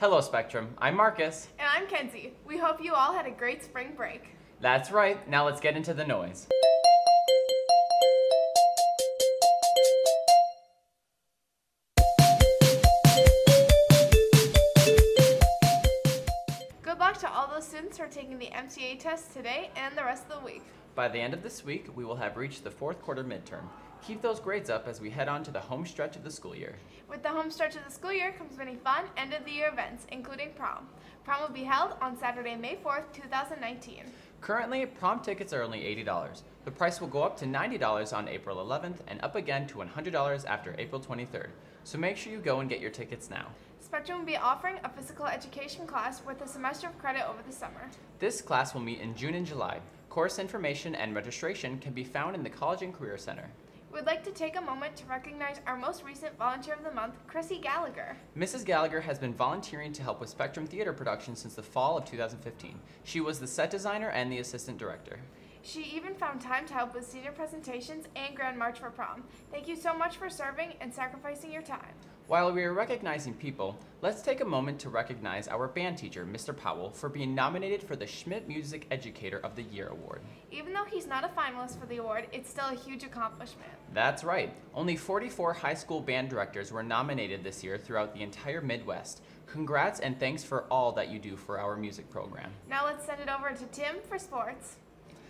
Hello, Spectrum. I'm Marcus. And I'm Kenzie. We hope you all had a great spring break. That's right. Now let's get into the noise. Good luck to all those students who are taking the MCA test today and the rest of the week. By the end of this week, we will have reached the fourth quarter midterm. Keep those grades up as we head on to the home stretch of the school year. With the home stretch of the school year comes many fun end-of-the-year events, including prom. Prom will be held on Saturday, May 4th, 2019. Currently, prom tickets are only $80. The price will go up to $90 on April 11th and up again to $100 after April 23rd. So make sure you go and get your tickets now. Spectrum will be offering a physical education class with a semester of credit over the summer. This class will meet in June and July. Course information and registration can be found in the College and Career Center. We'd like to take a moment to recognize our most recent Volunteer of the Month, Chrissy Gallagher. Mrs. Gallagher has been volunteering to help with Spectrum Theater production since the fall of 2015. She was the set designer and the assistant director. She even found time to help with senior presentations and Grand March for prom. Thank you so much for serving and sacrificing your time. While we are recognizing people, let's take a moment to recognize our band teacher, Mr. Powell, for being nominated for the Schmidt Music Educator of the Year Award. Even though he's not a finalist for the award, it's still a huge accomplishment. That's right. Only 44 high school band directors were nominated this year throughout the entire Midwest. Congrats and thanks for all that you do for our music program. Now let's send it over to Tim for sports.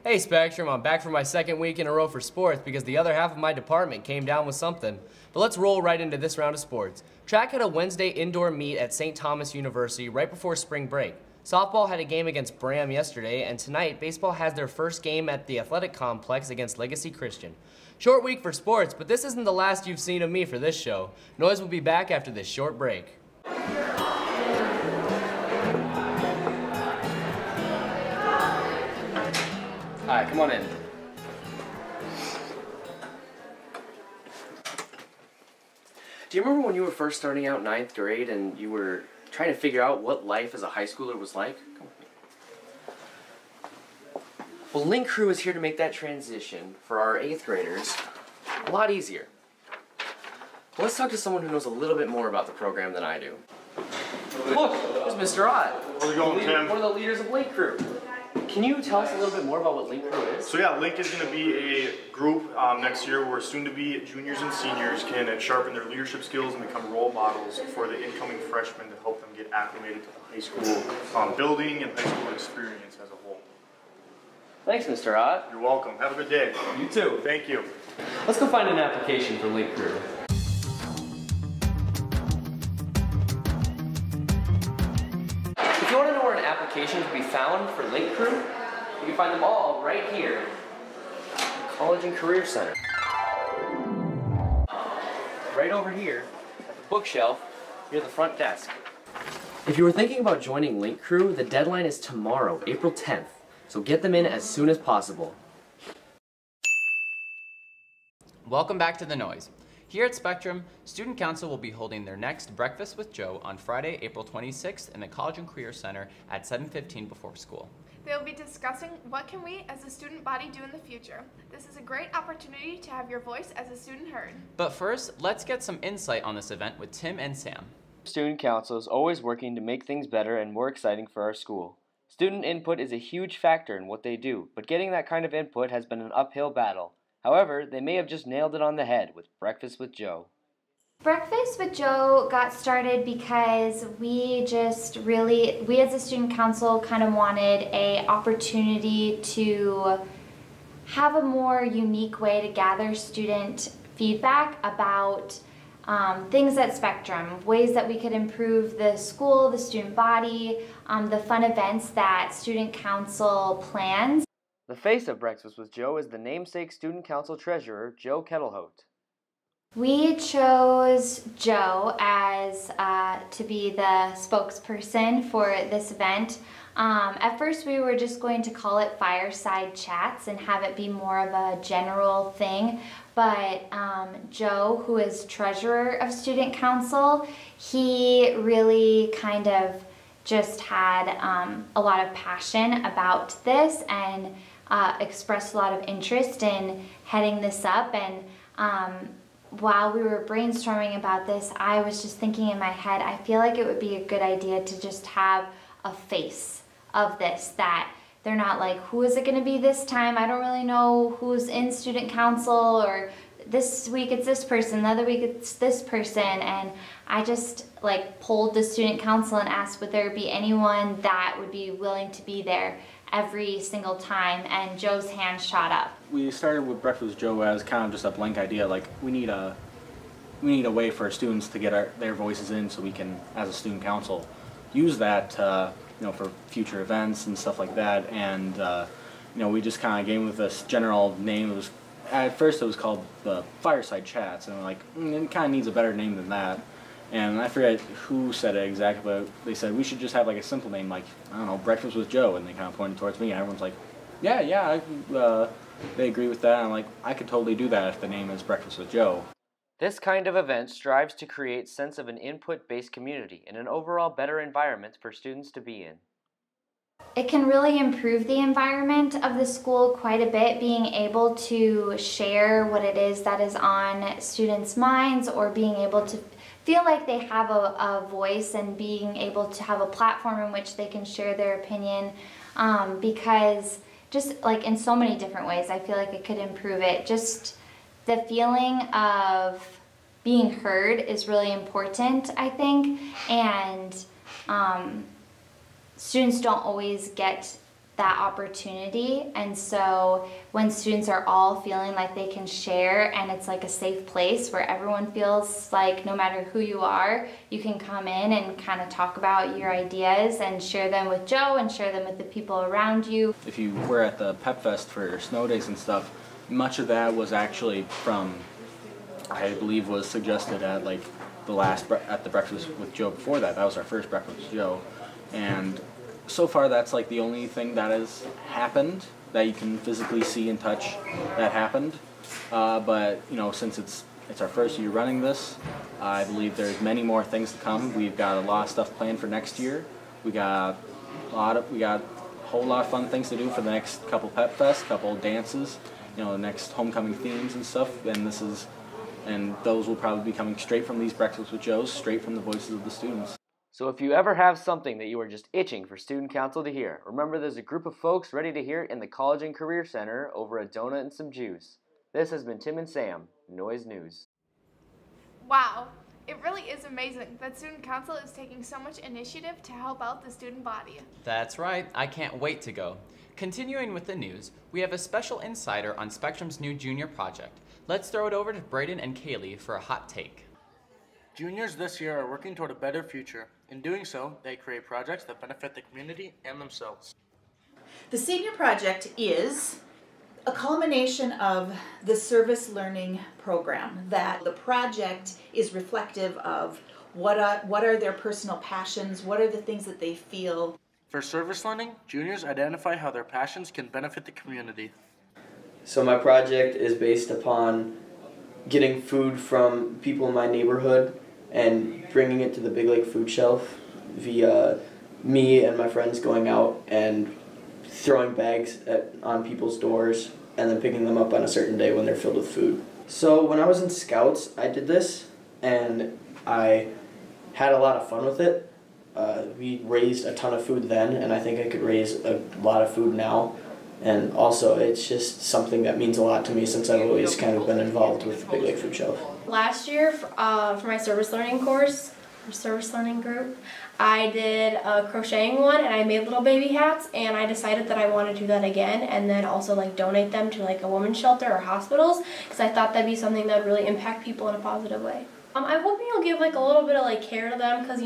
Hey Spectrum, I'm back for my second week in a row for sports because the other half of my department came down with something. But let's roll right into this round of sports. Track had a Wednesday indoor meet at St. Thomas University right before spring break. Softball had a game against Bram yesterday, and tonight baseball has their first game at the athletic complex against Legacy Christian. Short week for sports, but this isn't the last you've seen of me for this show. Noise will be back after this short break. Hi, come on in. Do you remember when you were first starting out 9th grade and you were trying to figure out what life as a high schooler was like? Come with me. Well, Link Crew is here to make that transition for our 8th graders a lot easier. Well, let's talk to someone who knows a little bit more about the program than I do. Look, there's Mr. Ott. How's it going, Tim? One of the leaders of Link Crew. Can you tell us a little bit more about what Link Crew is? So yeah, Link is going to be a group next year where soon-to-be juniors and seniors can sharpen their leadership skills and become role models for the incoming freshmen to help them get acclimated to the high school building and high school experience as a whole. Thanks, Mr. Ott. You're welcome. Have a good day. You too. Thank you. Let's go find an application for Link Crew. If you want to know where an application can be found for Link Crew, you can find them all right here at the College and Career Center. Right over here at the bookshelf near the front desk. If you were thinking about joining Link Crew, the deadline is tomorrow, April 10th, so get them in as soon as possible. Welcome back to The Noise. Here at Spectrum, Student Council will be holding their next Breakfast with Joe on Friday, April 26th in the College and Career Center at 7:15 before school. They will be discussing what can we as a student body do in the future. This is a great opportunity to have your voice as a student heard. But first, let's get some insight on this event with Tim and Sam. Student Council is always working to make things better and more exciting for our school. Student input is a huge factor in what they do, but getting that kind of input has been an uphill battle. However, they may have just nailed it on the head with Breakfast with Joe. Breakfast with Joe got started because we as a student council kind of wanted an opportunity to have a more unique way to gather student feedback about things at Spectrum, ways that we could improve the school, the student body, the fun events that student council plans. The face of Breakfast with Joe is the namesake Student Council Treasurer, Joe Kettlehote. We chose Joe as to be the spokesperson for this event. At first we were just going to call it Fireside Chats and have it be more of a general thing, but Joe, who is treasurer of Student Council, he really kind of just had a lot of passion about this and expressed a lot of interest in heading this up, and while we were brainstorming about this, I was just thinking in my head, I feel like it would be a good idea to just have a face of this, that they're not like, who is it going to be this time? I don't really know who's in student council, or this week it's this person, the other week it's this person. And I just like polled the student council and asked, would there be anyone that would be willing to be there every single time? And Joe's hand shot up. We started with Breakfast with Joe as kind of just a blank idea, like we need a way for students to get their voices in, so we can, as a student council, use that for future events and stuff like that. And we just kind of came with this general name. It was, at first it was called the Fireside Chats, and we're like, it kind of needs a better name than that. And I forget who said it exactly, but they said we should just have like a simple name, like, I don't know, Breakfast with Joe, and they kind of pointed towards me, and everyone's like, yeah, they agree with that. And I'm like, I could totally do that if the name is Breakfast with Joe. This kind of event strives to create a sense of an input-based community and an overall better environment for students to be in. It can really improve the environment of the school quite a bit, being able to share what it is that is on students' minds, or being able to feel like they have a voice and being able to have a platform in which they can share their opinion, because just like in so many different ways, I feel like it could improve it. Just the feeling of being heard is really important, I think, and students don't always get that opportunity. And so when students are all feeling like they can share, and it's like a safe place where everyone feels like no matter who you are, you can come in and kind of talk about your ideas and share them with Joe and share them with the people around you. If you were at the Pep Fest for snow days and stuff, much of that was actually from, I believe, was suggested at like at the Breakfast with Joe before that. That was our first Breakfast with Joe. And so far that's like the only thing that has happened that you can physically see and touch that happened. But since it's our first year running this, I believe there's many more things to come. We've got a lot of stuff planned for next year. We got a whole lot of fun things to do for the next couple Pep Fest, couple dances, the next homecoming themes and stuff. And those will probably be coming straight from these Breakfasts with Joes, straight from the voices of the students. So if you ever have something that you are just itching for student council to hear, remember there's a group of folks ready to hear it in the College and Career Center over a donut and some juice. This has been Tim and Sam, Noise News. Wow, it really is amazing that student council is taking so much initiative to help out the student body. That's right, I can't wait to go. Continuing with the news, we have a special insider on Spectrum's new junior project. Let's throw it over to Braden and Kaylee for a hot take. Juniors this year are working toward a better future. In doing so, they create projects that benefit the community and themselves. The senior project is a culmination of the service learning program. That the project is reflective of what are their personal passions, what are the things that they feel. For service learning, juniors identify how their passions can benefit the community. So my project is based upon getting food from people in my neighborhood and bringing it to the Big Lake food shelf via me and my friends going out and throwing bags on people's doors and then picking them up on a certain day when they're filled with food. So when I was in Scouts, I did this and I had a lot of fun with it. We raised a ton of food then, and I think I could raise a lot of food now. And also, it's just something that means a lot to me since I've always kind of been involved with the Big Lake Food Shelf. Last year, for my service learning course, or service learning group, I did a crocheting one, and I made little baby hats, and I decided that I want to do that again, and then also donate them to a women's shelter or hospitals, because I thought that'd be something that would really impact people in a positive way. I'm hoping you'll give a little bit of care to them, because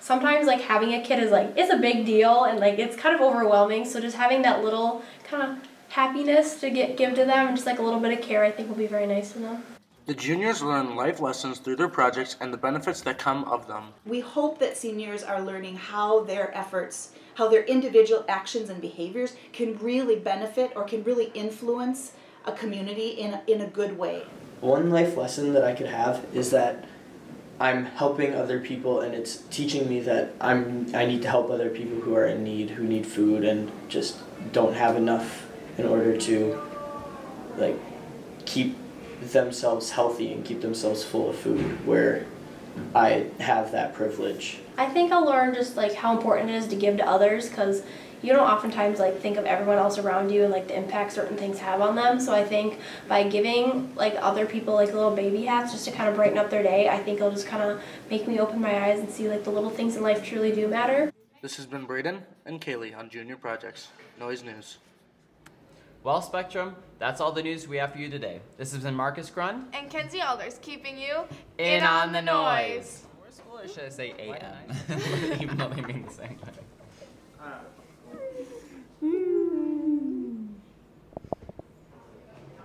sometimes having a kid is it's a big deal, and it's kind of overwhelming. So just having that little kind of happiness to give to them, and just a little bit of care, I think will be very nice to them. The juniors learn life lessons through their projects and the benefits that come of them. We hope that seniors are learning how their efforts, how their individual actions and behaviors can really benefit or can really influence a community in a good way. One life lesson that I could have is that I'm helping other people, and it's teaching me that I need to help other people who are in need, who need food and just don't have enough in order to keep themselves healthy and keep themselves full of food, where I have that privilege. I think I'll learn just like how important it is to give to others, because you don't oftentimes like think of everyone else around you and like the impact certain things have on them. So I think by giving like other people like little baby hats just to kind of brighten up their day, I think it'll just kind of make me open my eyes and see like the little things in life truly do matter. This has been Braden and Kaylee on Junior Projects. Noise News. Well, Spectrum, that's all the news we have for you today. This has been Marcus Grun. And Kenzie Alders keeping you In on the noise. Or school, or should I say AM? Even though they mean the same thing.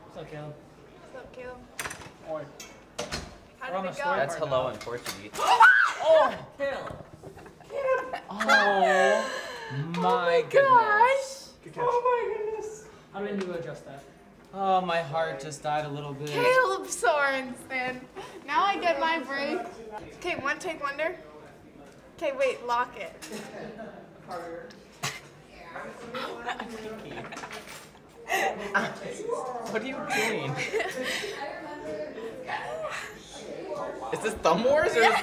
What's up, Caleb? What's up, Caleb? Oi. How We're on did the it go? story That's part hello now. in Portuguese. Oh, Caleb. Oh my goodness. Good catch. Oh my goodness. How do we need to adjust that? Oh, my heart just died a little bit. Caleb Sorensen. Now I get my break. Okay, one take wonder. Okay, wait, lock it. What are you doing? Is this Thumb Wars or is